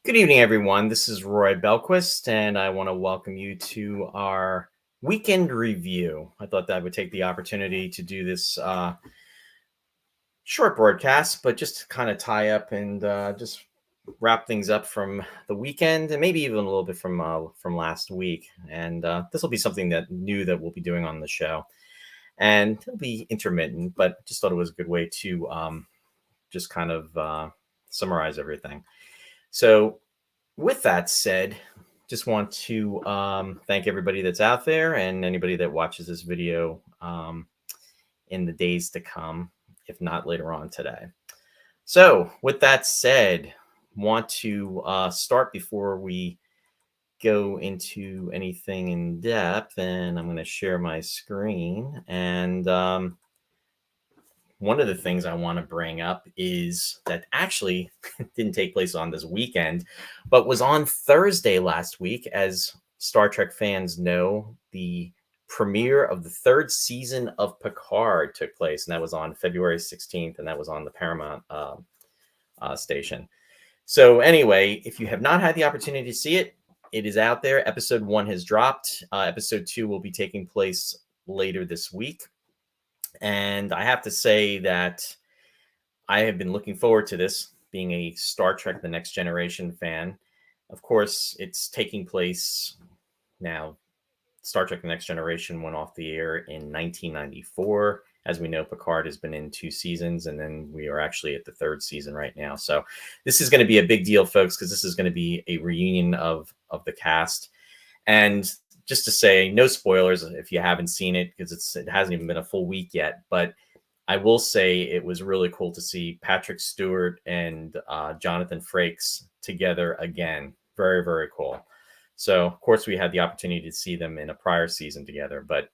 Good evening, everyone. This is Roy Belquist, and I want to welcome you to our weekend review. I thought that I would take the opportunity to do this short broadcast, but just to kind of tie up and just wrap things up from the weekend, and maybe even a little bit from last week. And this will be something that new that we'll be doing on the show, and it'll be intermittent, but just thought it was a good way to just kind of summarize everything. So with that said, just want to thank everybody that's out there and anybody that watches this video in the days to come, if not later on today. So with that said, want to start before we go into anything in depth, and I'm going to share my screen. And one of the things I want to bring up is that actually didn't take place on this weekend, but was on Thursday last week. As Star Trek fans know, the premiere of the third season of Picard took place, and that was on February 16th, and that was on the Paramount station. So anyway, if you have not had the opportunity to see it, it is out there. Episode 1 has dropped. Episode 2 will be taking place later this week. And I have to say that I have been looking forward to this, being a Star Trek The Next Generation fan. Of course, it's taking place now. Star Trek The Next Generation went off the air in 1994. As we know, Picard has been in 2 seasons, and then we are actually at the 3rd season right now. So this is going to be a big deal, folks, because this is going to be a reunion of the cast. And just to say, no spoilers if you haven't seen it, because it hasn't even been a full week yet. But I will say it was really cool to see Patrick Stewart and Jonathan Frakes together again. Very, very cool. So, of course, we had the opportunity to see them in a prior season together, but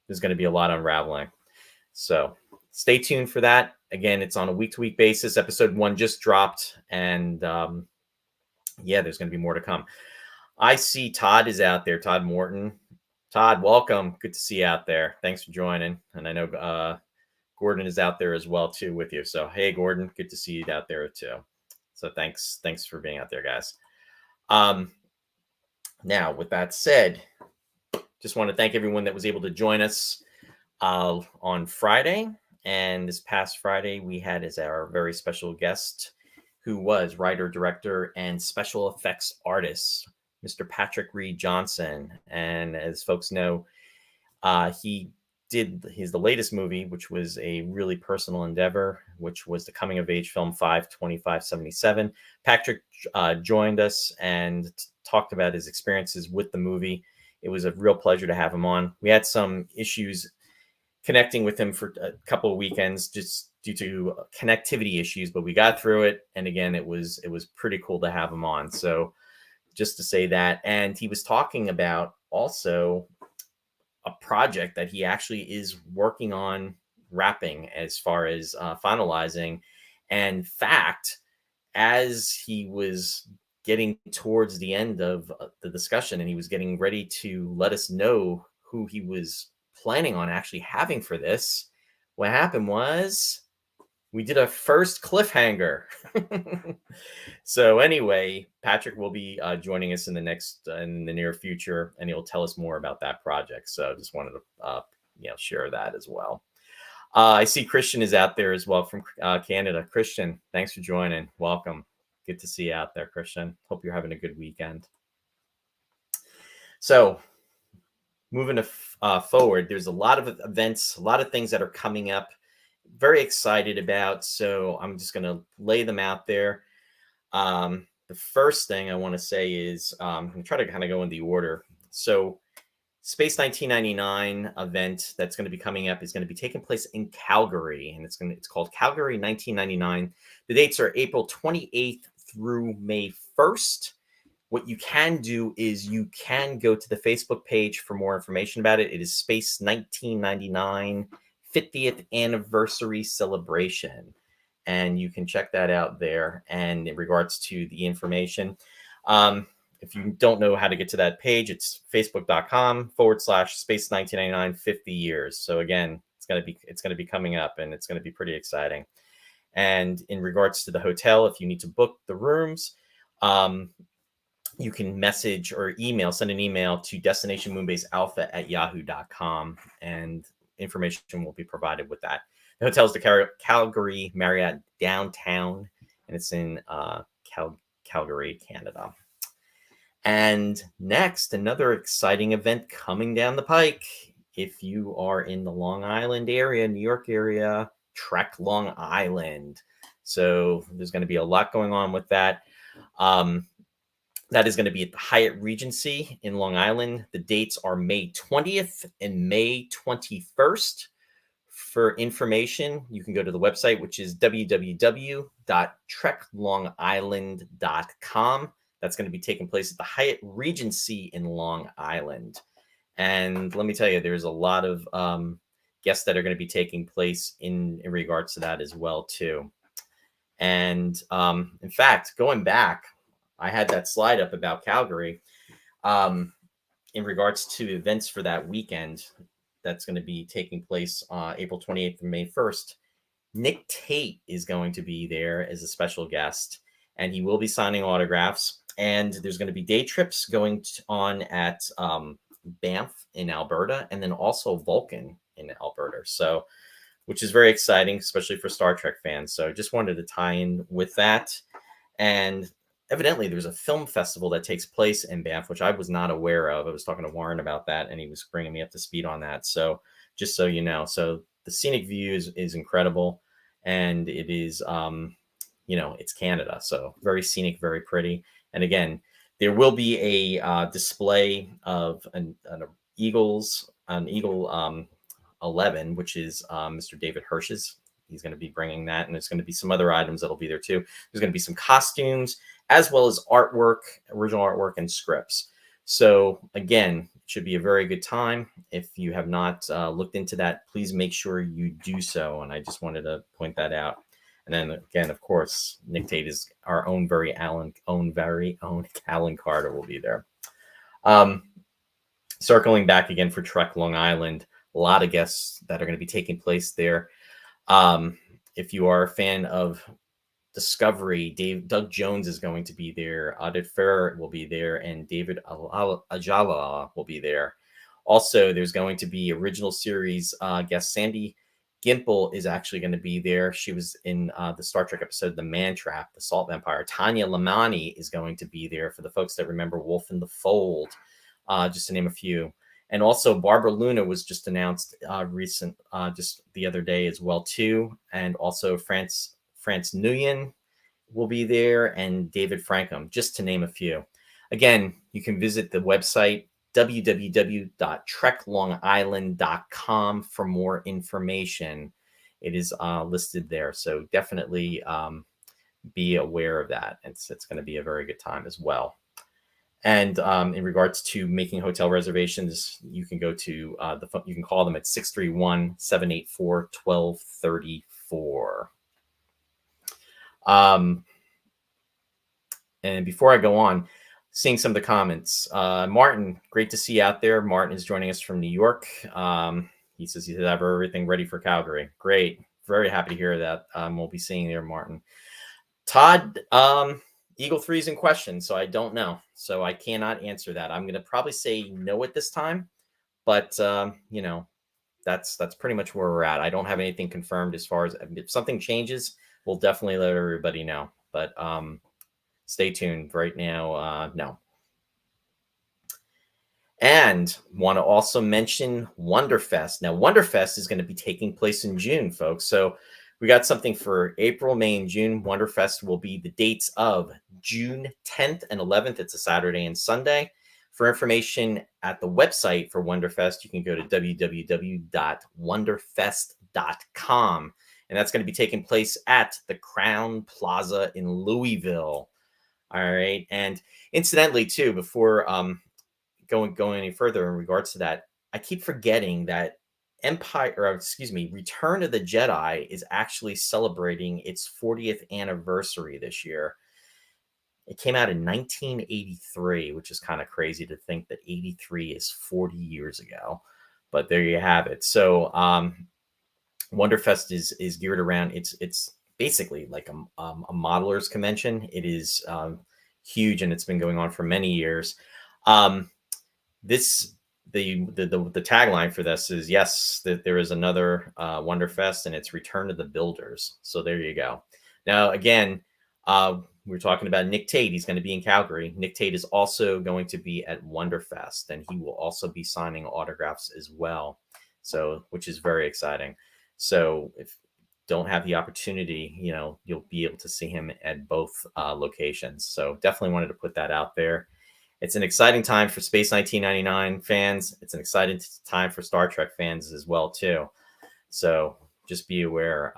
there's going to be a lot unraveling. So stay tuned for that. Again, it's on a week-to-week basis. Episode 1 just dropped, and yeah, there's going to be more to come. I see Todd is out there, Todd Morton. Todd, welcome. Good to see you out there. Thanks for joining. And I know Gordon is out there as well, too, with you. So, hey, Gordon, good to see you out there, too. So thanks for being out there, guys. Now, with that said, just want to thank everyone that was able to join us on Friday. And this past Friday, we had as our very special guest, who was writer, director, and special effects artist, Mr. Patrick Reed Johnson. And as folks know, he did the latest movie, which was a really personal endeavor, which was the coming of age film 5/25/77. Patrick joined us and talked about his experiences with the movie. It was a real pleasure to have him on. We had some issues connecting with him for a couple of weekends just due to connectivity issues, but we got through it. And again, it was pretty cool to have him on. So just to say that. And he was talking about also a project that he actually is working on wrapping as far as finalizing. And in fact, as he was getting towards the end of the discussion and he was getting ready to let us know who he was planning on actually having for this, what happened was we did a first cliffhanger. So anyway, Patrick will be joining us in the near future, and he'll tell us more about that project. So just wanted to share that as well. I see Christian is out there as well from Canada. Christian, thanks for joining. Welcome. Good to see you out there, Christian. Hope you're having a good weekend. So moving forward, there's a lot of events, a lot of things that are coming up. Very excited about. So I'm just going to lay them out there. The first thing I want to say is I'm going to try to kind of go in the order. So Space 1999 event that's going to be coming up is going to be taking place in Calgary, and it's called Calgary 1999. The dates are April 28th through May 1st. What you can do is you can go to the Facebook page for more information about it. It is Space 1999 50th Anniversary Celebration. And you can check that out there. And in regards to the information, if you don't know how to get to that page, it's facebook.com/Space 1999 50 years. So again, it's going to be coming up, and it's going to be pretty exciting. And in regards to the hotel, if you need to book the rooms, Um, you can message or send an email to destinationmoonbasealpha@yahoo.com, and information will be provided with that. The hotel is the Calgary Marriott downtown, and it's in Calgary, Canada. And next, another exciting event coming down the pike. If you are in the Long Island area, New York area, Trek Long Island. So there's going to be a lot going on with that. Um, that is going to be at the Hyatt Regency in Long Island. The dates are May 20th and May 21st. For information, you can go to the website, which is www.treklongisland.com. That's going to be taking place at the Hyatt Regency in Long Island. And let me tell you, there's a lot of guests that are going to be taking place in regards to that as well, too. And in fact, going back, I had that slide up about Calgary in regards to events for that weekend that's going to be taking place April 28th and May 1st. Nick Tate is going to be there as a special guest, and he will be signing autographs. And there's going to be day trips going on at Banff in Alberta, and then also Vulcan in Alberta. So, which is very exciting, especially for Star Trek fans. So, just wanted to tie in with that. And evidently, there's a film festival that takes place in Banff, which I was not aware of. I was talking to Warren about that, and he was bringing me up to speed on that. So, just so you know, so the scenic view is incredible, and it is, it's Canada, so very scenic, very pretty. And again, there will be a display of an Eagle 11, which is Mr. David Hirsch's. He's going to be bringing that, and there's going to be some other items that'll be there too. There's going to be some costumes as well as artwork, original artwork, and scripts. So again, it should be a very good time. If you have not looked into that, please make sure you do so. And I just wanted to point that out. And then again, of course, Nick Tate is our very own Alan Carter will be there. Circling back again for Trek Long Island, a lot of guests that are going to be taking place there. If you are a fan of Discovery, Doug Jones is going to be there. Adit Farr will be there, and David Ajala will be there. Also, there's going to be original series guest Sandy Gimple is actually going to be there. She was in the Star Trek episode The Man Trap, the Salt Vampire. Tanya Lamani is going to be there for the folks that remember Wolf in the Fold, just to name a few. And also Barbara Luna was just announced just the other day as well too. And also France Nguyen will be there, and David Frankham, just to name a few. Again, you can visit the website www.treklongisland.com for more information. It is listed there, so definitely be aware of that. It's going to be a very good time as well. And in regards to making hotel reservations, you can go to you can call them at 631-784-1234. And before I go on, seeing some of the comments, Martin, great to see you out there. Martin is joining us from New York. He says he has everything ready for Calgary. Great. Very happy to hear that. We'll be seeing you there, Martin. Todd, Eagle 3 is in question, so I don't know. So I cannot answer that. I'm going to probably say no at this time, but that's pretty much where we're at. I don't have anything confirmed as far as if something changes, we'll definitely let everybody know. But stay tuned. Right now, no. And want to also mention Wonderfest. Now, Wonderfest is going to be taking place in June, folks. So we got something for April, May, and June. Wonderfest will be the dates of June 10th and 11th. It's a Saturday and Sunday. For information at the website for Wonderfest, you can go to www.wonderfest.com. And that's going to be taking place at the Crown Plaza in Louisville. All right. And incidentally, too, before going any further in regards to that, I keep forgetting that Return of the Jedi is actually celebrating its 40th anniversary this year. It came out in 1983, which is kind of crazy to think that 83 is 40 years ago. But there you have it. So Wonderfest is geared around, it's basically like a modeler's convention. It is huge, and it's been going on for many years. Um, this the tagline for this is, yes, that there is another Wonderfest, and it's Return to the Builders. So there you go. Now again, we are talking about Nick Tate. He's going to be in Calgary. Nick Tate is also going to be at Wonderfest, and he will also be signing autographs as well. So, which is very exciting. So if don't have the opportunity, you'll be able to see him at both locations. So definitely wanted to put that out there. It's an exciting time for Space 1999 fans. It's an exciting time for Star Trek fans as well, too. So just be aware.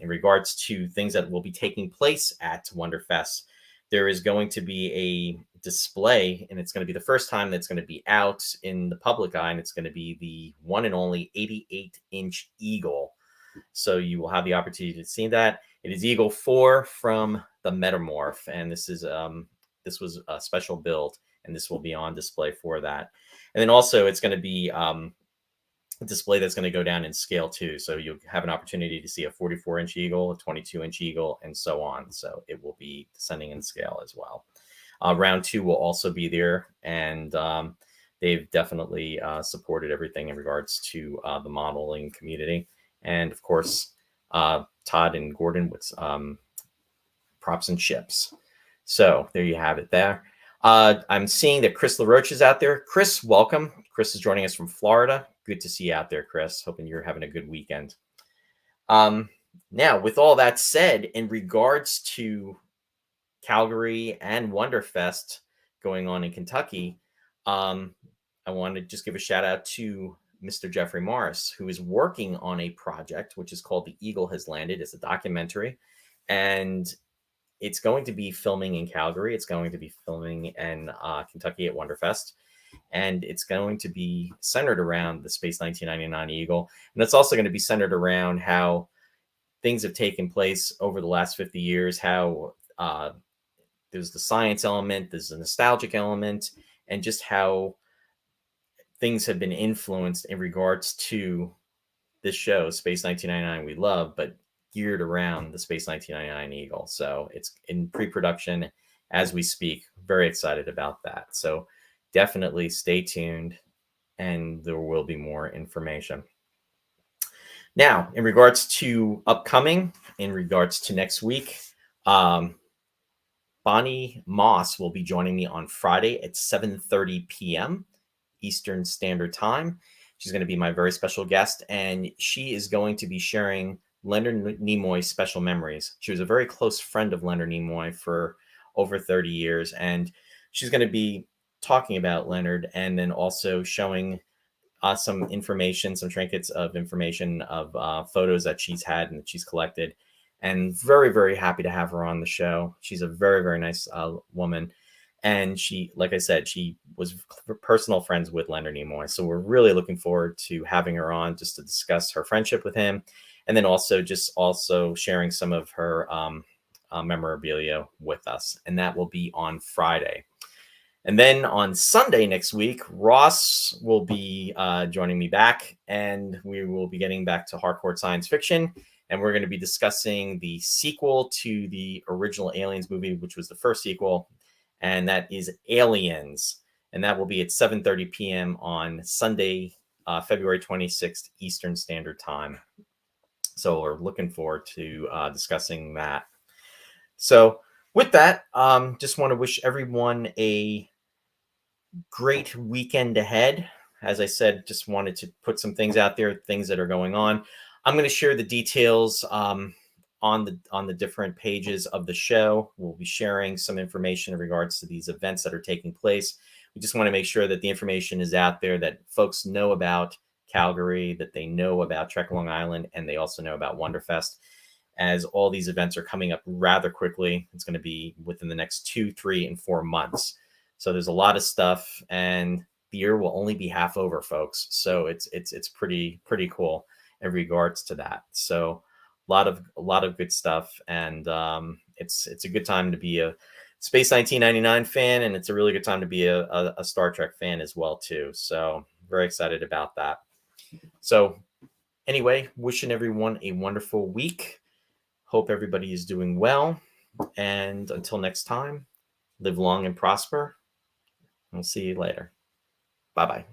In regards to things that will be taking place at Wonderfest, there is going to be a display, and it's going to be the first time that's going to be out in the public eye, and it's going to be the one and only 88-inch Eagle. So you will have the opportunity to see that. It is Eagle 4 from the Metamorph, and this was a special build, and this will be on display for that. And then also it's going to be a display that's going to go down in scale too. So you'll have an opportunity to see a 44-inch Eagle, a 22-inch Eagle, and so on. So it will be descending in scale as well. Round 2 will also be there, and they've definitely supported everything in regards to the modeling community. And of course, Todd and Gordon with props and ships. So there you have it there. I'm seeing that Chris LaRoche is out there. Chris, welcome. Chris is joining us from Florida. Good to see you out there, Chris. Hoping you're having a good weekend. Now, with all that said, in regards to Calgary and Wonderfest going on in Kentucky, I want to just give a shout out to Mr. Jeffrey Morris, who is working on a project which is called The Eagle Has Landed. It's a documentary, and it's going to be filming in Calgary. It's going to be filming in Kentucky at Wonderfest, and it's going to be centered around the Space 1999 Eagle, and it's also going to be centered around how things have taken place over the last 50 years, how there's the science element, there's the nostalgic element, and just how things have been influenced in regards to this show, Space 1999 we love, but geared around the Space 1999 Eagle. So it's in pre-production as we speak. Very excited about that. So definitely stay tuned, and there will be more information. Now, in regards to upcoming, in regards to next week, Bonnie Moss will be joining me on Friday at 7:30 p.m. Eastern Standard Time. She's going to be my very special guest, and she is going to be sharing Leonard Nimoy's special memories. She was a very close friend of Leonard Nimoy for over 30 years, and she's going to be talking about Leonard, and then also showing some information, some trinkets of information of photos that she's had and that she's collected. And very, very happy to have her on the show. She's a very, very nice woman. And she, like I said, she was personal friends with Leonard Nimoy. So we're really looking forward to having her on just to discuss her friendship with him. And then also sharing some of her memorabilia with us. And that will be on Friday. And then on Sunday next week, Ross will be joining me back, and we will be getting back to hardcore science fiction. And we're going to be discussing the sequel to the original Aliens movie, which was the first sequel, and that is Aliens. And that will be at 7:30 p.m. on Sunday, February 26th, Eastern Standard Time. So we're looking forward to discussing that. So with that, just want to wish everyone a great weekend ahead. As I said, just wanted to put some things out there, things that are going on. I'm going to share the details on the different pages of the show. We'll be sharing some information in regards to these events that are taking place. We just want to make sure that the information is out there, that folks know about Calgary, that they know about Trek Long Island, and they also know about Wonderfest, as all these events are coming up rather quickly. It's going to be within the next 2, 3, and 4 months. So there's a lot of stuff, and the year will only be half over, folks. So it's pretty cool in regards to that. So a lot of good stuff, and it's a good time to be a Space 1999 fan, and it's a really good time to be a Star Trek fan as well too. So very excited about that. So anyway, wishing everyone a wonderful week. Hope everybody is doing well, and until next time, Live long and prosper. We'll see you later. Bye bye.